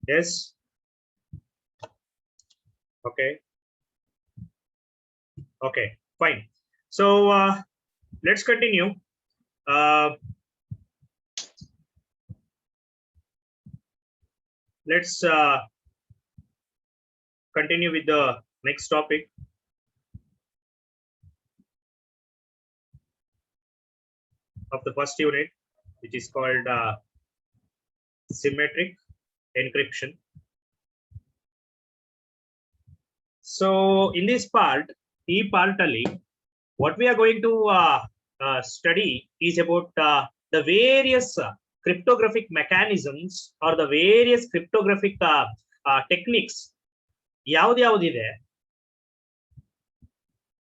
Yes. Okay. Okay. Fine. So let's continue. Let's continue with the next topic of the first unit, which is called symmetric encryption. So in this part, what we are going to study is about the various cryptographic mechanisms or the various cryptographic techniques ಯಾವ್ದಿದೆ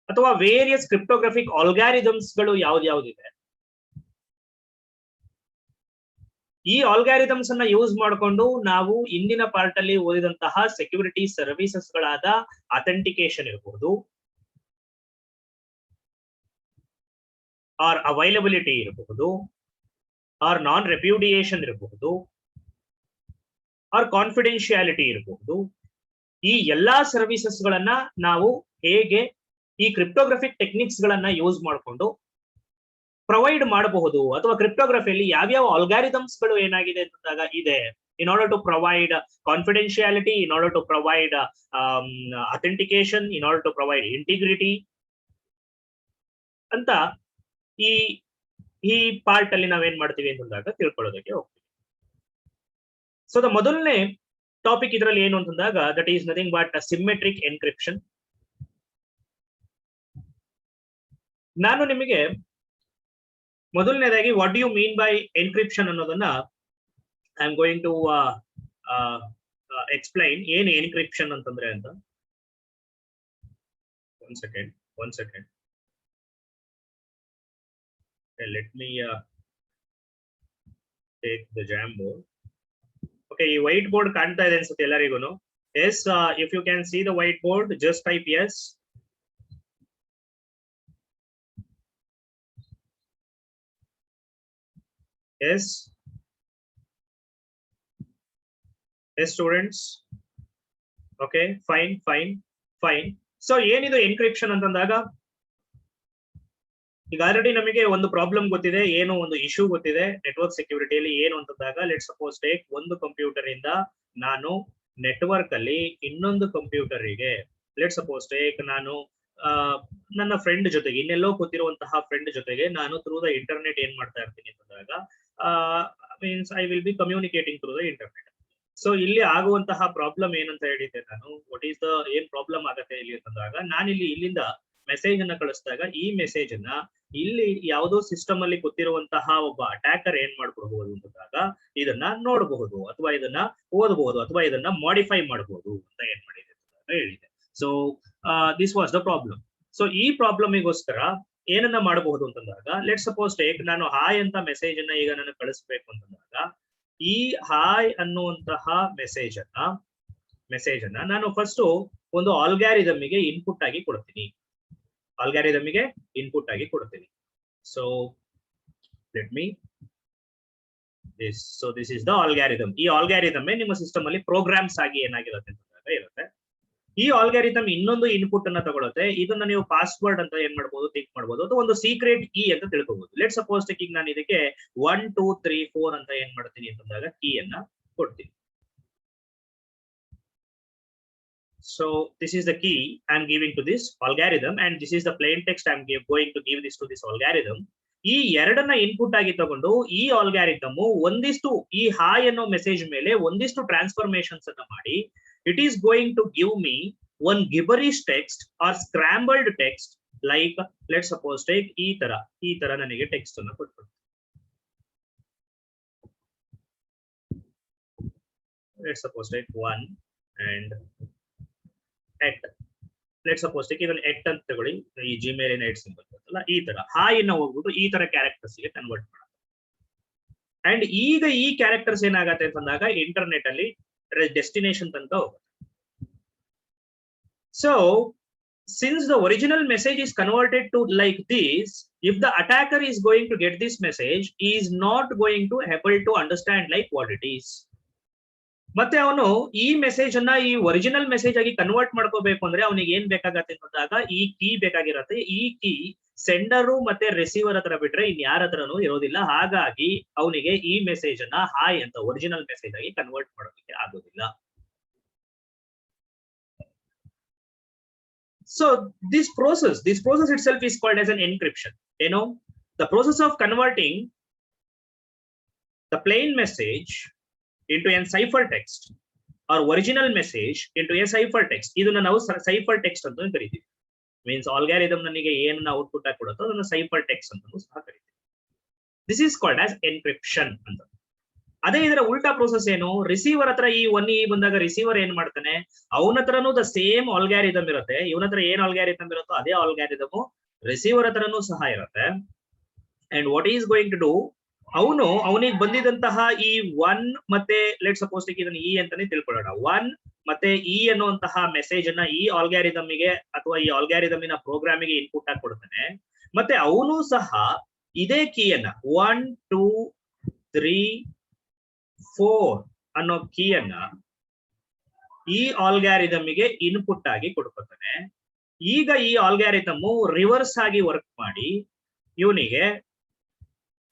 ಅಥವಾ various ಕ್ರಿಪ್ಟೋಗ್ರಫಿಕ್ ಆಲ್ಗಾರಿದಮ್ಸ್ ಗಳು ಯಾವ್ದಿದೆ. ಈ ಆಲ್ಗಾರಿದಮ್ಸ್ ಅನ್ನ use ಮಾಡಿಕೊಂಡು ನಾವು ಇಂದಿನ part ಅಲ್ಲಿ ಓದಿದಂತಹ security services ಗಳಾದ authentication ಇರಬಹುದು, ಆರ್ ಅವೈಲಬಿಲಿಟಿ ಇರಬಹುದು, ಆರ್ ನಾನ್ ರೆಪ್ಯೂಡಿಯೇಷನ್ ಇರಬಹುದು, ಆರ್ ಕಾನ್ಫಿಡೆನ್ಶಿಯಾಲಿಟಿ ಇರಬಹುದು. ಈ ಎಲ್ಲಾ ಸರ್ವಿಸಸ್ ಗಳನ್ನ ನಾವು ಹೇಗೆ ಈ ಕ್ರಿಪ್ಟೋಗ್ರಫಿಕ್ ಟೆಕ್ನಿಕ್ಸ್ ಗಳನ್ನ ಯೂಸ್ ಮಾಡಿಕೊಂಡು ಪ್ರೊವೈಡ್ ಮಾಡಬಹುದು, ಅಥವಾ ಕ್ರಿಪ್ಟೋಗ್ರಫಿಯಲ್ಲಿ ಯಾವ್ಯಾವ ಆಲ್ಗಾರಿದಮ್ಸ್ ಗಳು ಏನಾಗಿದೆ ಅಂತಂದಾಗ ಇದೆ in order to provide confidentiality, in order to provide authentication, in order to provide integrity ಅಂತ ಈ ಪಾರ್ಟ್ ಅಲ್ಲಿ ನಾವೇನ್ ಮಾಡ್ತೀವಿ ಅಂತಂದಾಗ ತಿಳ್ಕೊಳ್ಳೋದಕ್ಕೆ ಹೋಗ್ತೀವಿ. ಸೊ ದ ಮೊದಲನೇ ಟಾಪಿಕ್ ಇದರಲ್ಲಿ ಏನು ಅಂತಂದಾಗ that is nothing but symmetric encryption. ನಾನು ನಿಮಗೆ ಮೊದಲನೇದಾಗಿ what you mean by encryption ಅನ್ನೋದನ್ನ I am going to explain. ಏನು ಎನ್ಕ್ರಿಪ್ಷನ್ ಅಂತಂದ್ರೆ ಅಂತ. One second let me take the Jamboard. Okay, ಈ ವೈಟ್ ಬೋರ್ಡ್ ಕಾಣ್ತಾ ಇದೆ ಅನ್ಸುತ್ತೆ ಎಲ್ಲರಿಗೂ. Yes, if you can see the white board, just type S. Yes. Yes, students. Okay, fine. So ಏನಿದು encryption ಅಂತಂದಾಗ, ಈಗ ಆಲ್ರೆಡಿ ನಮಗೆ ಒಂದು ಪ್ರಾಬ್ಲಮ್ ಗೊತ್ತಿದೆ, ಏನು ಒಂದು ಇಶ್ಯೂ ಗೊತ್ತಿದೆ ನೆಟ್ವರ್ಕ್ ಸೆಕ್ಯೂರಿಟಿಯಲ್ಲಿ ಏನು ಅಂತಂದಾಗ, ಲೆಟ್ ಸಪೋಸ್ ಟೇಕ್ ಒಂದು ಕಂಪ್ಯೂಟರ್ ಇಂದ ನಾನು ನೆಟ್ವರ್ಕ್ ಅಲ್ಲಿ ಇನ್ನೊಂದು ಕಂಪ್ಯೂಟರಿಗೆ, ಲೆಟ್ ಸಪೋಸ್ ಟೇಕ್ ನಾನು ನನ್ನ ಫ್ರೆಂಡ್ ಜೊತೆಗೆ, ಇನ್ನೆಲ್ಲೋ ಕೂತಿರುವಂತಹ ಫ್ರೆಂಡ್ ಜೊತೆಗೆ ನಾನು ಥ್ರೂ ದ ಇಂಟರ್ನೆಟ್ ಏನ್ ಮಾಡ್ತಾ ಇರ್ತೀನಿ ಅಂತಂದಾಗ, means I will be communicating through the internet. So ಇಲ್ಲಿ ಆಗುವಂತಹ ಪ್ರಾಬ್ಲಮ್ ಏನಂತ ಹೇಳಿದ್ದೆ ನಾನು, ವಾಟ್ ಈಸ್ ದ ಏನ್ ಪ್ರಾಬ್ಲಮ್ ಆಗತ್ತೆ ಇಲ್ಲಿ ಅಂತಂದಾಗ, ನಾನಿಲ್ಲಿ ಇಲ್ಲಿಂದ ಮೆಸೇಜ್ ಅನ್ನ ಕಳಿಸಿದಾಗ ಈ ಮೆಸೇಜ್ ಅನ್ನ ಇಲ್ಲಿ ಯಾವುದೋ ಸಿಸ್ಟಮ್ ಅಲ್ಲಿ ಗೊತ್ತಿರುವಂತಹ ಒಬ್ಬ ಅಟ್ಯಾಕರ್ ಏನ್ ಮಾಡ್ಕೊಡ್ಬಹುದು ಅಂತಂದಾಗ ಇದನ್ನ ನೋಡಬಹುದು, ಅಥವಾ ಇದನ್ನ ಓದಬಹುದು, ಅಥವಾ ಇದನ್ನ ಮಾಡಿಫೈ ಮಾಡಬಹುದು ಅಂತ ಏನ್ ಮಾಡಿದೆ ಅಂತ ಹೇಳಿದೆ. So this was the problem. So ಈ ಪ್ರಾಬ್ಲಮಿಗೋಸ್ಕರ ಏನನ್ನ ಮಾಡಬಹುದು ಅಂತಂದಾಗ, ಲೆಟ್ ಸಪೋಸ್ ಟೇಕ್ ನಾನು ಹಾಯ್ ಅಂತ ಮೆಸೇಜ್ ಅನ್ನ ಈಗ ನಾನು ಕಳಿಸ್ಬೇಕು ಅಂತಂದಾಗ, ಈ ಹಾಯ್ ಅನ್ನುವಂತಹ ಮೆಸೇಜ್ ಅನ್ನ ನಾನು ಫಸ್ಟ್ ಒಂದು ಆಲ್ಗಾರಿದಮ್ಗೆ ಇನ್ಪುಟ್ ಆಗಿ ಕೊಡ್ತೀನಿ. So let me this. So this is the algorithm. ಈ ಆಲ್ಗಾರಿದಮ್ ನಿಮ್ಮ ಸಿಸ್ಟಮ್ ಅಲ್ಲಿ ಪ್ರೋಗ್ರಾಮ್ಸ್ ಆಗಿ ಏನಾಗಿರುತ್ತೆ ಅಂತಂದಾಗ ಇರುತ್ತೆ. ಈ ಆಲ್ಗಾರಿದಮ್ ಇನ್ನೊಂದು ಇನ್ಪುಟ್ ಅನ್ನ ತಗೊಳುತ್ತೆ. ಇದನ್ನ ನೀವು ಪಾಸ್ವರ್ಡ್ ಅಂತ ಏನ್ ಮಾಡಬಹುದು, ಥಿಂಕ್ ಮಾಡಬಹುದು, ಅಥವಾ ಒಂದು ಸೀಕ್ರೆಟ್ ಕೀ ಅಂತ ತಿಳ್ಕೋಬಹುದು. ಲೆಟ್ ಸಪೋಸ್ ಟೇಕ್ ಈಗ ನಾನು ಇದಕ್ಕೆ 1 2 3 4 ಅಂತ ಏನ್ ಮಾಡ್ತೀನಿ ಅಂತಂದಾಗ ಕೀ ಅನ್ನ ಕೊಡ್ತೀನಿ. So this is the key I am giving to this algorithm, and this is the plain text I am going to give this to this algorithm. ಈ ಎರಡನ್ನ ಇನ್ಪುಟ್ ಆಗಿ ತಗೊಂಡು ಈ ಆಲ್ಗಾರಿದಮ್ ಒಂದಿಷ್ಟು ಈ ಹಾಯ್ ಅನ್ನೋ ಮೆಸೇಜ್ ಮೇಲೆ ಒಂದಿಷ್ಟು ಟ್ರಾನ್ಸ್ಫಾರ್ಮೇಶನ್ಸ್ ಅನ್ನ ಮಾಡಿ, it is going to give me one gibberish text or scrambled text. Like let suppose take ಈ ತರ ನನಗೆ ಟೆಕ್ಸ್ಟ್ ಅನ್ನ ಕೊಟ್ಬಿಡ್ತೀನಿ. Let suppose take 1 and eight. Let suppose take ಇದನ್ನ ಎಟ್ ಅಂತ ತಗೊಳ್ಳಿ, ಈ ಜಿಮೇಲ್ ಏನ್ ಎಟ್ ಸಿಂಬಲ್ ಬರ್ತಲ್ಲ, ಈ ತರ ಹಾಯ್ ಅನ್ನ ಹೋಗ್ಬಿಟ್ಟು ಈ ತರ ಕ್ಯಾರೆಕ್ಟರ್ಸ್ ಗೆ ಕನ್ವರ್ಟ್ ಮಾಡೋದು. ಅಂಡ್ ಈಗ ಈ ಕ್ಯಾರೆಕ್ಟರ್ಸ್ ಏನಾಗತ್ತೆ ಅಂತಂದಾಗ ಇಂಟರ್ನೆಟ್ ಅಲ್ಲಿ ಡೆಸ್ಟಿನೇಷನ್ ತನಕ ಹೋಗುತ್ತೆ. So since the original message is converted to like this, if the attacker is going to get this message, he is not going to able to understand like what it is. ಮತ್ತೆ ಅವನು ಈ message ಅನ್ನ ಈ original message ಆಗಿ convert ಮಾಡ್ಕೋಬೇಕು ಅಂದ್ರೆ ಅವನಿಗೆ ಏನ್ ಬೇಕಾಗತ್ತೆ ಅಂದಾಗ ಈ ಕೀ ಬೇಕಾಗಿರತ್ತೆ. ಈ ಕೀ ಸೆಂಡರು ಮತ್ತೆ ರಿಸೀವರ್ ಹತ್ರ ಬಿಟ್ರೆ ಇನ್ ಯಾರ ಹತ್ರನೂ ಇರೋದಿಲ್ಲ. ಹಾಗಾಗಿ ಅವನಿಗೆ ಈ ಮೆಸೇಜ್ ಅನ್ನ ಹಾಯ್ ಅಂತ ಒರಿಜಿನಲ್ ಮೆಸೇಜ್ ಆಗಿ ಕನ್ವರ್ಟ್ ಮಾಡೋದಕ್ಕೆ ಆಗೋದಿಲ್ಲ. So this process itself is called as an encryption. You know, the process of converting the plain message into a ciphertext or original message into a ciphertext. ಇದನ್ನ ನಾವು ciphertext ಅಂತ ಕರಿತೀವಿ. Means ಆಲ್ಗಾರಿದಮ್ ನನಗೆ ಏನನ್ನ output ಆಗಿ ಕೊಡುತ್ತೋ ಅದನ್ನ ciphertext ಅಂತ ಸಹ ಕರಿತೀವಿ. This is called as encryption ಅಂತ. ಅದೇ ಇದರ ಉಲ್ಟಾ ಪ್ರೋಸೆಸ್ ಏನು, ರಿಸೀವರ್ ಹತ್ರ ಈ 1E ಬಂದಾಗ ರಿಸೀವರ್ ಏನ್ ಮಾಡ್ತಾನೆ, ಅವನ ಹತ್ರನೂ ದ ಸೇಮ್ ಆಲ್ಗಾರಿದಮ್ ಇರುತ್ತೆ. ಇವನ ಹತ್ರ ಏನ್ ಆಲ್ಗಾರಿದಮ್ ಇರುತ್ತೋ ಅದೇ ಆಲ್ಗಾರಿದಮ್ ರಿಸೀವರ್ ಹತ್ರನೂ ಸಹ ಇರುತ್ತೆ. And what is going to do, ಅವನಿಗೆ ಬಂದಿದಂತಹ ಈ 1 ಮತ್ತೆ ಲೆಟ್ ಸಪೋಸ್ ಇದನ್ನ ಇ ಅಂತಾನೆ ತಿಳ್ಕೊಳ್ಳೋಣ. 1 ಮತ್ತೆ ಇ ಅನ್ನುವಂತಹ ಮೆಸೇಜ್ ಅನ್ನ ಈ ಆಲ್ಗಾರಿದಮ್ಗೆ ಅಥವಾ ಈ ಆಲ್ಗಾರಿದಮಿನ ಪ್ರೋಗ್ರಾಮಿಗೆ ಇನ್ಪುಟ್ ಆಗಿ ಕೊಡ್ತಾನೆ. ಮತ್ತೆ ಅವನು ಸಹ ಇದೇ ಕೀಯನ್ನ 1 2 3 4 ಅನ್ನೋ ಕೀಯನ್ನ ಈ ಆಲ್ಗಾರಿದಮ್ಗೆ ಇನ್ಪುಟ್ ಆಗಿ ಕೊಡ್ಕೊತಾನೆ. ಈಗ ಈ ಆಲ್ಗಾರಿದಮ್ ರಿವರ್ಸ್ ಆಗಿ ವರ್ಕ್ ಮಾಡಿ ಇವನಿಗೆ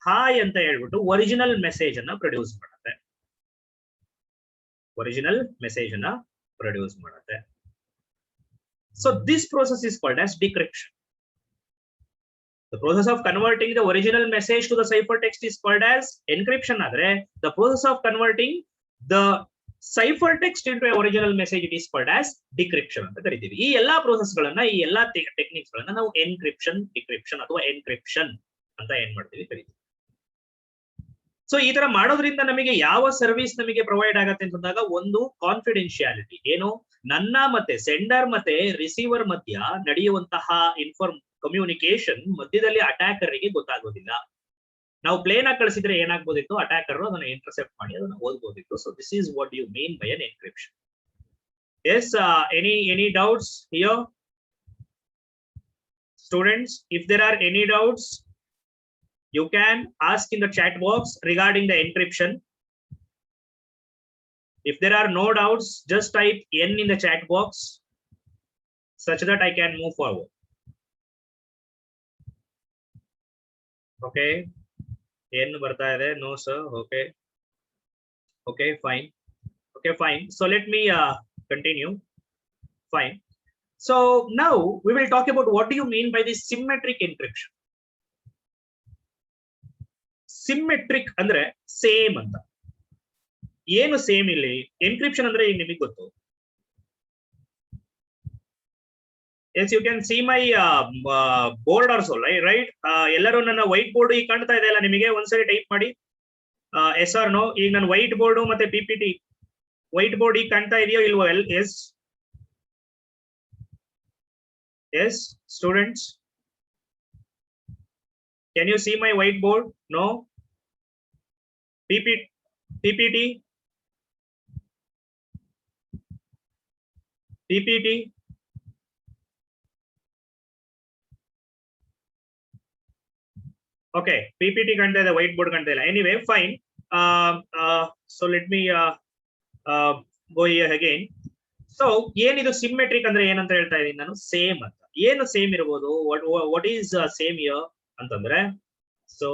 ಹಾಯ್ ಅಂತ ಹೇಳ್ಬಿಟ್ಟು ಒರಿಜಿನಲ್ ಮೆಸೇಜ್ ಅನ್ನ ಪ್ರೊಡ್ಯೂಸ್ ಮಾಡುತ್ತೆ. ಒರಿಜಿನಲ್ ಮೆಸೇಜ್ ಅನ್ನ ಪ್ರೊಡ್ಯೂಸ್ ಮಾಡುತ್ತೆ. So this process is called as decryption. The process of converting the original message to the ciphertext is called as encryption. Adre the process of converting the ciphertext into a original message, it is called as decryption ಅಂತ ಕರೀತೀವಿ. ಈ ಎಲ್ಲಾ process ಗಳನ್ನ, ಈ ಎಲ್ಲಾ techniques ಗಳನ್ನ ನಾವು encryption, decryption ಅಥವಾ ಎನ್ಕ್ರಿಪ್ಷನ್ ಅಂತ ಏನ್ ಮಾಡ್ತೀವಿ ಕರೀತೀವಿ. ಸೊ ಈ ತರ ಮಾಡೋದ್ರಿಂದ ನಮಗೆ ಯಾವ ಸರ್ವಿಸ್ ನಮಗೆ ಪ್ರೊವೈಡ್ ಆಗತ್ತೆ ಅಂತಂದಾಗ, ಒಂದು ಕಾನ್ಫಿಡೆನ್ಶಿಯಾಲಿಟಿ, ಏನು ನನ್ನ ಮತ್ತೆ ಸೆಂಡರ್ ಮತ್ತೆ ರಿಸೀವರ್ ಮಧ್ಯ ನಡೆಯುವಂತಹ ಕಮ್ಯುನಿಕೇಶನ್ ಮಧ್ಯದಲ್ಲಿ ಅಟ್ಯಾಕರ್ಗೆ ಗೊತ್ತಾಗೋದಿಲ್ಲ. ನಾವು ಪ್ಲೇನ್ ಆಗಿ ಕಳಿಸಿದ್ರೆ ಏನಾಗ್ಬೋದಿತ್ತು, ಅಟ್ಯಾಕರ್ ಅದನ್ನ ಇಂಟರ್ಸೆಪ್ಟ್ ಮಾಡಿ ಅದನ್ನ ಓದ್ಬೋದಿತ್ತು. So this is what you mean by an encryption. Yes, any doubts here students? If there are any doubts, you can ask in the chat box regarding the encryption. If there are no doubts, just type N in the chat box such that I can move forward. Okay, N barta ide, no sir. Okay, okay, fine. Okay, fine. So let me continue. Fine. So now we will talk about what do you mean by this symmetric encryption. Symmetric ಅಂದ್ರೆ same ಅಂತ. ಏನು same ಇಲ್ಲಿ? Encryption ಅಂದ್ರೆ ಈಗ ನಿಮಗೆ ಗೊತ್ತು. Yes, you can see my board also, right? ಎಲ್ಲರೂ ನನ್ನ ವೈಟ್ ಬೋರ್ಡ್ ಈಗ ಕಾಣ್ತಾ ಇದೆ ಅಲ್ಲ ನಿಮಗೆ? ಒಂದ್ಸರಿ ಟೈಪ್ ಮಾಡಿ ಎಸ್ ಆರ್ ನೋ. ಈಗ ನನ್ನ ವೈಟ್ ಬೋರ್ಡ್ ಮತ್ತೆ ಪಿಪಿಟಿ ವೈಟ್ ಬೋರ್ಡ್ ಈಗ ಕಾಣ್ತಾ ಇದೆಯೋ ಇಲ್ವೋ? Yes, yes students, can you see my whiteboard? No? PPT? PPT? Okay, PPT kanta ide, whiteboard kanta illa. Anyway, fine. So let me go here again. So ಏನಿದು symmetric ಅಂದ್ರೆ ಏನಂತ ಹೇಳ್ತಾ ಇದೀನಿ ನಾನು? ಸೇಮ್ ಅಂತ. ಏನು ಸೇಮ್ ಇರಬಹುದು? what is same here ಅಂತಂದ್ರೆ, so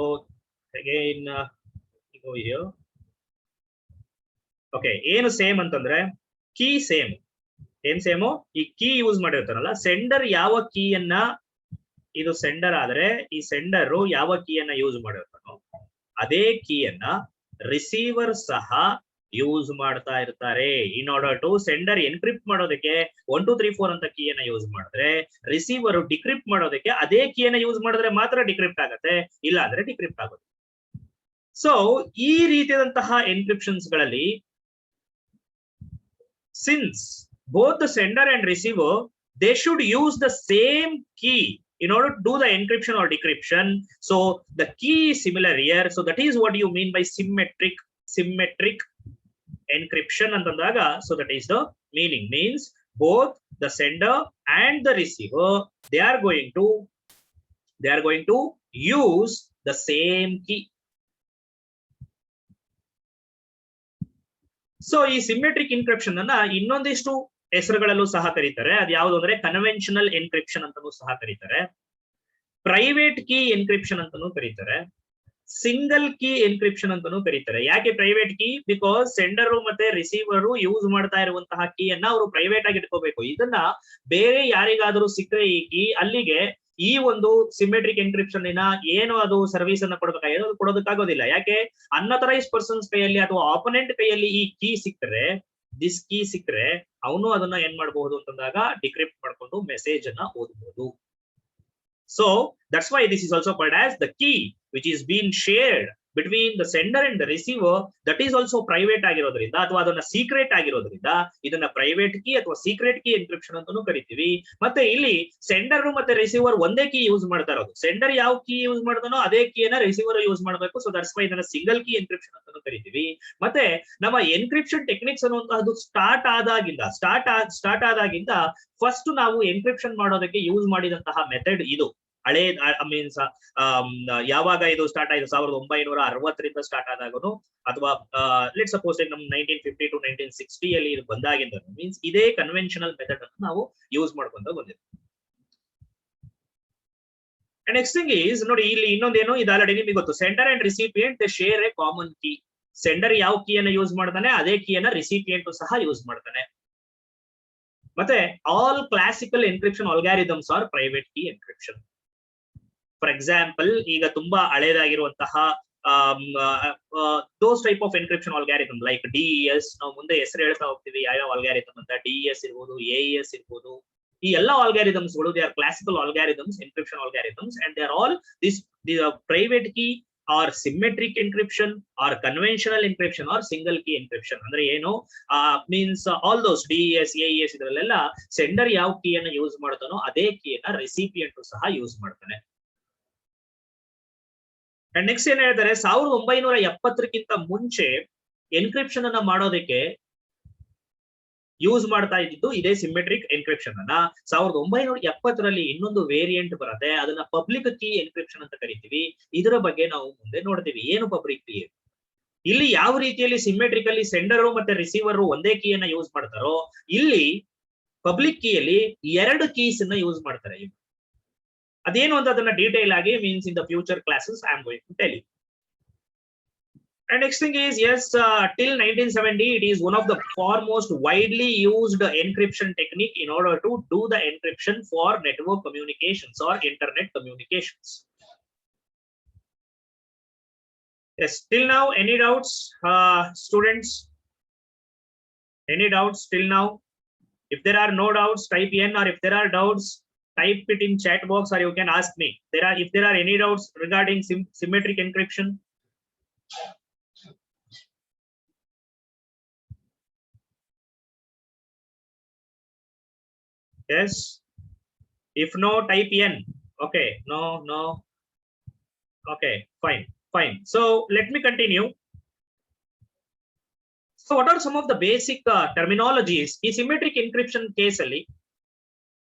again go here. Okay, ಏನು ಸೇಮ್ ಅಂತಂದ್ರೆ ಕೀ ಸೇಮ್. ಏನ್ ಸೇಮು? ಈ ಕೀ ಯೂಸ್ ಮಾಡಿರ್ತಾರಲ್ಲ, ಸೆಂಡರ್ ಯಾವ ಕೀಯನ್ನ, ಇದು ಸೆಂಡರ್ ಆದ್ರೆ ಈ ಸೆಂಡರ್ ಯಾವ ಕೀಯನ್ನ ಯೂಸ್ ಮಾಡಿರ್ತಾನೋ ಅದೇ ಕೀಯನ್ನ ರಿಸೀವರ್ ಸಹ ಯೂಸ್ ಮಾಡ್ತಾ ಇರ್ತಾರೆ. In order to sender encrypt ಮಾಡೋದಕ್ಕೆ 1 2 3 4 ಅಂತ ಕೀಯನ್ನ ಯೂಸ್ ಮಾಡಿದ್ರೆ, ರಿಸೀವರ್ ಡಿಕ್ರಿಪ್ಟ್ ಮಾಡೋದಕ್ಕೆ ಅದೇ ಕೀಯನ್ನ ಯೂಸ್ ಮಾಡಿದ್ರೆ ಮಾತ್ರ ಡಿಕ್ರಿಪ್ಟ್ ಆಗುತ್ತೆ, ಇಲ್ಲ ಅಂದ್ರೆ ಡಿಕ್ರಿಪ್ಟ್ ಆಗುತ್ತೆ. ಸೊ ಈ ರೀತಿಯಾದಂತಹ ಎನ್ಕ್ರಿಪ್ಷನ್ಸ್ ಗಳಲ್ಲಿ, since both the sender and receiver they should use the same key in order to do the encryption or decryption, so the key is similar here. So that is what you mean by symmetric encryption antandhaga. So that is the meaning, means both the sender and the receiver, they are going to use the same key. So ಈ symmetric encryption ಅನ್ನ ಇನ್ನೊಂದಿಷ್ಟು ಹೆಸರುಗಳಲ್ಲೂ ಸಹ ಕರೀತಾರೆ. ಅದು ಯಾವುದು ಅಂದ್ರೆ conventional encryption ಅಂತಾನೂ ಸಹ ಕರೀತಾರೆ, ಪ್ರೈವೇಟ್ ಕೀ ಎನ್ಕ್ರಿಪ್ಷನ್ ಅಂತಾನೂ ಕರೀತಾರೆ, ಸಿಂಗಲ್ ಕೀ ಎನ್ಕ್ರಿಪ್ಷನ್ ಅಂತಾನೂ ಕರೀತಾರೆ. ಯಾಕೆ ಪ್ರೈವೇಟ್ ಕೀ? ಬಿಕಾಸ್ ಸೆಂಡರ್ ಮತ್ತೆ ರಿಸೀವರ್ ಯೂಸ್ ಮಾಡ್ತಾ ಇರುವಂತಹ ಕೀಯನ್ನ ಅವರು ಪ್ರೈವೇಟ್ ಆಗಿ ಇಟ್ಕೋಬೇಕು. ಇದನ್ನ ಬೇರೆ ಯಾರಿಗಾದ್ರೂ ಸಿಕ್ಕರೆ ಈ ಕೀ, ಅಲ್ಲಿಗೆ ಈ ಒಂದು ಸಿಮೆಟ್ರಿಕ್ ಎನ್ಕ್ರಿಪ್ಷನ್ ಏನು ಅದು ಸರ್ವಿಸ್ ಅನ್ನ ಕೊಡಬೇಕಾಗಿದೆ ಅದು ಕೊಡೋದಕ್ಕಾಗೋದಿಲ್ಲ. ಯಾಕೆ? ಅನ್ಅಥರೈಸ್ ಪರ್ಸನ್ಸ್ ಕೈಯಲ್ಲಿ ಅಥವಾ ಆಪೋನೆಂಟ್ ಕೈಯಲ್ಲಿ ಈ ಕೀ ಸಿಕ್ಕರೆ, ದಿಸ್ ಕೀ ಸಿಕ್ಕರೆ ಅವನು ಅದನ್ನ ಏನ್ ಮಾಡಬಹುದು ಅಂತಂದಾಗ ಡಿಕ್ರಿಪ್ಟ್ ಮಾಡ್ಕೊಂಡು ಮೆಸೇಜ್ ಅನ್ನ ಓದಬಹುದು. So that's why this is also called as the key which is being shared between the sender and the receiver, that is also private ಆಗಿರೋದ್ರಿಂದ ಅಥವಾ ಅದನ್ನ ಸೀಕ್ರೆಟ್ ಆಗಿರೋದ್ರಿಂದ ಇದನ್ನ ಪ್ರೈವೇಟ್ ಕೀ ಅಥವಾ ಸೀಕ್ರೆಟ್ ಕೀ ಎನ್ಕ್ರಿಪ್ಷನ್ ಅಂತಾನೂ ಕರಿತೀವಿ. ಮತ್ತೆ ಇಲ್ಲಿ ಸೆಂಡರ್ ಮತ್ತೆ ರಿಸೀವರ್ ಒಂದೇ ಕೀ ಯೂಸ್ ಮಾಡ್ತಾ ಇರೋದು. ಸೆಂಡರ್ ಯಾವ ಕೀ ಯೂಸ್ ಮಾಡ್ತಾನೋ ಅದೇ ಕೀಯನ್ನ ರಿಸೀವರ್ ಯೂಸ್ ಮಾಡಬೇಕು. ಸೊ ದಟ್ಸ್ ವೈ ಇದನ್ನ ಸಿಂಗಲ್ ಕೀ ಎನ್ಕ್ರಿಪ್ಷನ್ ಅಂತಾನೂ ಕರಿತೀವಿ. ಮತ್ತೆ ನಮ್ಮ ಎನ್ಕ್ರಿಪ್ಷನ್ ಟೆಕ್ನಿಕ್ಸ್ ಅನ್ನುವಂತಹದ್ದು ಸ್ಟಾರ್ಟ್ ಆದಾಗಿಂದ ಫಸ್ಟ್ ನಾವು ಎನ್ಕ್ರಿಪ್ಷನ್ ಮಾಡೋದಕ್ಕೆ ಯೂಸ್ ಮಾಡಿದಂತಹ ಮೆಥಡ್ ಇದು. ಹಳೆ ಮೀನ್ಸ್ ಯಾವಾಗ ಇದು ಸ್ಟಾರ್ಟ್ ಆಯ್ತು? 1960ರಿಂದ ಸ್ಟಾರ್ಟ್ ಆದಾಗನು ಅಥವಾ ಲೆಟ್ ಸಪೋಸ್ ನಮ್ 1950 to 1960 ಅಲ್ಲಿ ಇದು ಬಂದಾಗಿಂದ ಮೀನ್ಸ್ ಇದೇ ಕನ್ವೆನ್ಷನಲ್ ಮೆಥಡ್ ಅನ್ನು ನಾವು ಯೂಸ್ ಮಾಡ್ಕೊಂಡು ಬಂದಿದ್ವಿ. ನೆಕ್ಸ್ಟ್ ಥಿಂಗ್ ಈಸ್ ನೋಡಿ, ಇಲ್ಲಿ ಇನ್ನೊಂದೇನು ಇದು ಆಲ್ರೆಡಿ ನಿಮಗೆ ಗೊತ್ತು. Sender and recipient they share A common key. Sender ಯಾವ ಕೀಯನ್ನ ಯೂಸ್ ಮಾಡ್ತಾನೆ ಅದೇ ಕೀಯನ್ನ ರಿಸಿಪಿಯೆಂಟ್ ಸಹ ಯೂಸ್ ಮಾಡ್ತಾನೆ. ಮತ್ತೆ all classical encryption algorithms are private key encryption. For example, ಈಗ ತುಂಬಾ ಹಳೇದಾಗಿರುವಂತಹ those type of encryption algorithm like DES, ನಾವು ಮುಂದೆ ಹೆಸರು ಹೇಳ್ತಾ ಹೋಗ್ತೀವಿ ಯಾವ್ಯಾವ ಅಲ್ಗಾರಿದಮ್ ಅಂತ. DES ಇರ್ಬೋದು, AES ಇರ್ಬೋದು, ಈ ಎಲ್ಲಾ ಅಲ್ಗಾರಿದಮ್ಸ್ ಗಳು they are classical algorithms, encryption algorithms, and they are all this private key or symmetric encryption or conventional encryption or single key encryption. ಅಂದ್ರೆ ಏನು? Means all those DES, AES ಇದರಲ್ಲೆಲ್ಲ sender ಯಾವ ಕೀಯನ್ನ use ಮಾಡ್ತಾನೋ ಅದೇ ಕೀಯನ್ನ recipient ಸಹ use ಮಾಡ್ತಾನೆ. ಅಂಡ್ ನೆಕ್ಸ್ಟ್ ಏನ್ ಹೇಳ್ತಾರೆ, 1970ಕ್ಕಿಂತ ಮುಂಚೆ ಎನ್ಕ್ರಿಪ್ಷನ್ ಅನ್ನ ಮಾಡೋದಕ್ಕೆ ಯೂಸ್ ಮಾಡ್ತಾ ಇದ್ದಿದ್ದು ಇದೇ ಸಿಮೆಟ್ರಿಕ್ ಎನ್ಕ್ರಿಪ್ಷನ್ ಅನ್ನ. 1970ರಲ್ಲಿ ಇನ್ನೊಂದು ವೇರಿಯಂಟ್ ಬರುತ್ತೆ, ಅದನ್ನ ಪಬ್ಲಿಕ್ ಕೀ ಎನ್ಕ್ರಿಪ್ಷನ್ ಅಂತ ಕರಿತೀವಿ. ಇದರ ಬಗ್ಗೆ ನಾವು ಮುಂದೆ ನೋಡ್ತೀವಿ. ಏನು ಪಬ್ಲಿಕ್ ಕೀ? ಇಲ್ಲಿ ಯಾವ ರೀತಿಯಲ್ಲಿ ಸಿಮೆಟ್ರಿಕಲ್ಲಿ ಸೆಂಡರ್ ಮತ್ತೆ ರಿಸೀವರ್ ಒಂದೇ ಕೀಯನ್ನ ಯೂಸ್ ಮಾಡ್ತಾರೋ, ಇಲ್ಲಿ ಪಬ್ಲಿಕ್ ಕೀಯಲ್ಲಿ 2 ಕೀಸ್ ಅನ್ನ ಯೂಸ್ ಮಾಡ್ತಾರೆ. ಅದೇನು ಅಂತ ಅದನ್ನ ಡೀಟೇಲ್ ಆಗಿ means in the future classes I am going to tell you. And next thing is, yes, till 1970 it is one of the foremost widely used encryption technique in order to do the encryption for network communications or internet communications. Yes, till now any doubts, students? Any doubts till now? If there are no doubts, type N, or if there are doubts, type it in chat box, or you can ask me. If there are any doubts regarding symmetric encryption. Yes. If no, type N. Okay. No. Okay. Fine. So let me continue. So what are some of the basic terminologies ಈ symmetric encryption case ಅಲ್ಲಿ,